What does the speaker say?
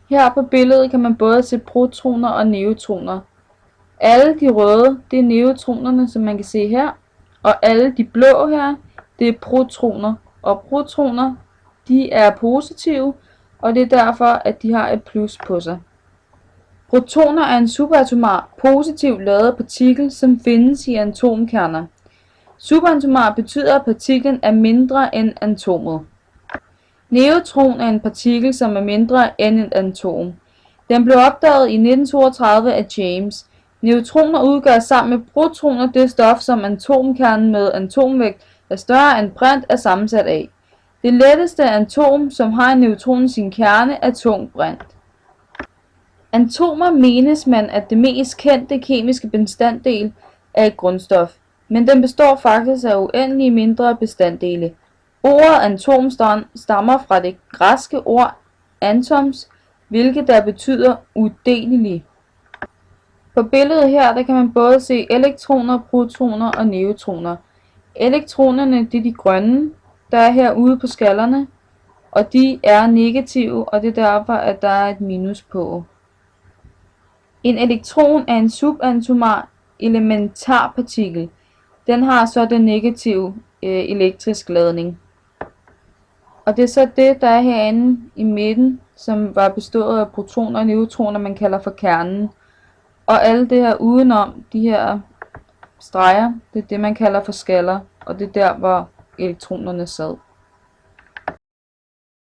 Her på billedet kan man både se protoner og neutroner. Alle de røde, det er neutronerne, som man kan se her, og alle de blå her, det er protoner. Og protoner, de er positive, og det er derfor, at de har et plus på sig. Protoner er en subatomar, positivt ladet partikel, som findes i atomkerner. Subatomar betyder, at partiklen er mindre end atomet. Neutron er en partikel, som er mindre end et atom. Den blev opdaget i 1932 af James. Neutroner udgør sammen med protoner det stof, som atomkernen med atomvægt er større end brint er sammensat af. Det letteste atom, som har en neutron i sin kerne, er tungt brint. Atomer menes man, at det mest kendte kemiske bestanddel er et grundstof, men den består faktisk af uendelige mindre bestanddele. Ordet atom stammer fra det græske ord atoms, hvilket der betyder udelelig. På billedet her der kan man både se elektroner, protoner og neutroner. Elektronerne det er de grønne, der er herude på skallerne, og de er negative, og det er derfor, at der er et minus på. En elektron er en subatomar elementarpartikel. Den har så den negative elektrisk ladning. Og det er så det, der er herinde i midten, som var bestået af protoner og neutroner, man kalder for kernen. Og alle det her udenom, de her streger, det er det, man kalder for skaller, og det er der, hvor elektronerne sad.